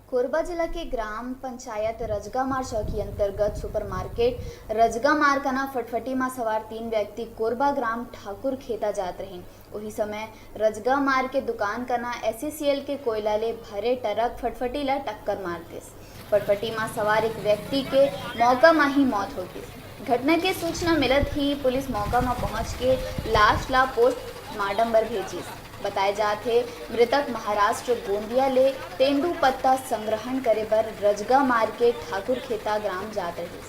कोरबा जिला के ग्राम पंचायत रजगामार चौकी अंतर्गत सुपरमार्केट रजगामार का ना फटफटी में सवार 3 व्यक्ति कोरबा ग्राम ठाकुर खेता जात रहे। उही समय रजगामार के दुकान का ना SCCL के कोयला ले भरे ट्रक फटफटी ला टक्कर मारतिस। फटफटी में सवार एक व्यक्ति के मौका में ही मौत होगी। घटना के सूचना मिलत ही पुलिस मौका में पहुंच के लाश ला पोस्टमार्टम बर भेजिस। बताए जाते मृतक महाराष्ट्र गोंदिया ले तेंदू पत्ता संग्रहण करे बर रजगा मार्केट ठाकुर खेता ग्राम जात रही।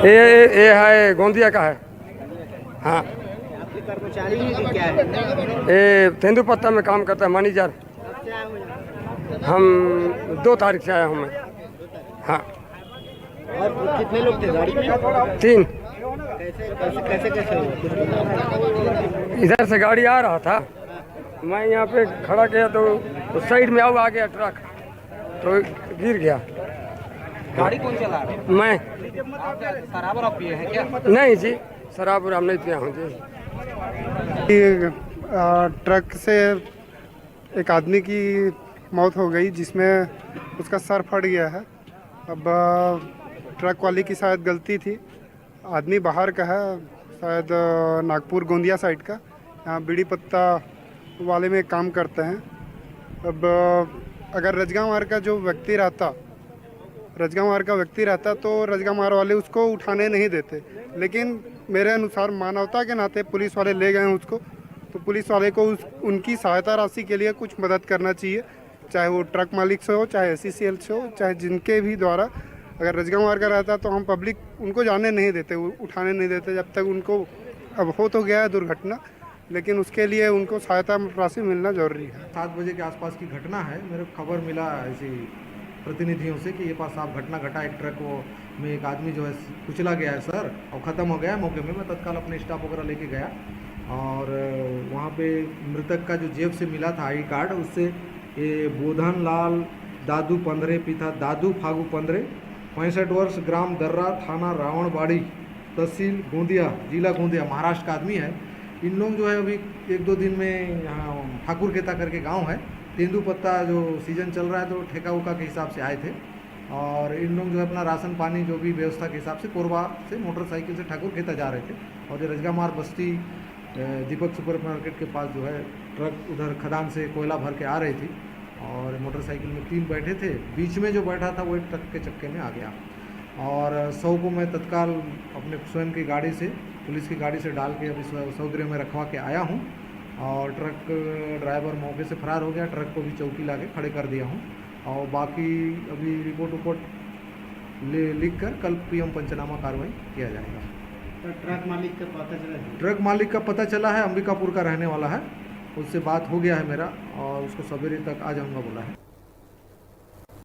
ये है गोंदिया का है। हाँ, आपके कर्मचारी हैं कि क्या है? ये तेंदू पत्ता में काम करता है मैनेजर। हम 2 तारीख से आया हूँ मैं। हाँ। और कितने लोग थे गाड़ी में? 3। कैसे हुआ? इधर से गाड़ी आ रहा था, मैं यहाँ पे खड़ा किया तो उस साइड में आ गया ट्रक, तो गिर गया। गाड़ी कौन चला रहा है? मैं। आप शराब और पिए हैं क्या? नहीं जी, शराब वराब नहीं पिया हूँ जी। ट्रक से एक आदमी की मौत हो गई जिसमें उसका सर फट गया है। अब ट्रक वाले की शायद गलती थी। आदमी बाहर का है, शायद नागपुर गोंदिया साइड का, यहाँ बीड़ी पत्ता वाले में काम करते हैं। अब अगर रजगामार का जो व्यक्ति रहता तो रजगामार वाले उसको उठाने नहीं देते, लेकिन मेरे अनुसार मानवता के नाते पुलिस वाले ले गए हैं उसको, तो पुलिस वाले को उनकी सहायता राशि के लिए कुछ मदद करना चाहिए, चाहे वो ट्रक मालिक से हो, चाहे SCCL से हो, चाहे जिनके भी द्वारा। अगर रजगामार का रहता तो हम पब्लिक उनको जाने नहीं देते, उठाने नहीं देते जब तक उनको, अब हो तो गया है दुर्घटना, लेकिन उसके लिए उनको सहायता राशि मिलना जरूरी है। 7 बजे के आसपास की घटना है। मेरे को खबर मिला ऐसी प्रतिनिधियों से कि ये पास आप घटना घटा, एक ट्रक में एक आदमी जो है कुचला गया है सर, और ख़त्म हो गया है। मौके में मैं तत्काल अपने स्टाफ वगैरह लेके गया और वहाँ पे मृतक का जो जेब से मिला था ID कार्ड, उससे ये बोधन लाल दादू 15 पिता दादू फागू 15, 65 वर्ष, ग्राम दर्रा, थाना रावणबाड़ी, तहसील गोंदिया, जिला गोंदिया, महाराष्ट्र का आदमी है। इन लोग जो है अभी 1-2 दिन में यहाँ ठाकुर खेता करके गांव है, तेंदू पत्ता जो सीजन चल रहा है तो ठेका उका के हिसाब से आए थे, और इन लोग जो है अपना राशन पानी जो भी व्यवस्था के हिसाब से कोरबा से मोटरसाइकिल से ठाकुर खेता जा रहे थे। और जो रजगामार बस्ती दीपक सुपर मार्केट के पास जो है ट्रक उधर खदान से कोयला भर के आ रही थी, और मोटरसाइकिल में 3 बैठे थे, बीच में जो बैठा था वो एक ट्रक के चक्के में आ गया। और 100 को मैं तत्काल अपने स्वयं की गाड़ी से, पुलिस की गाड़ी से डाल के अभी सौगृह में रखवा के आया हूँ, और ट्रक ड्राइवर मौके से फरार हो गया। ट्रक को भी चौकी ला के खड़े कर दिया हूँ, और बाकी अभी रिपोर्ट लिख कर कल PM पंचनामा कार्रवाई किया जाएगा। तो ट्रक मालिक का पता चला? ट्रक मालिक का पता चला है, अंबिकापुर का रहने वाला है, उससे बात हो गया है मेरा, और उसको सवेरे तक आ जाऊँगा बोला है।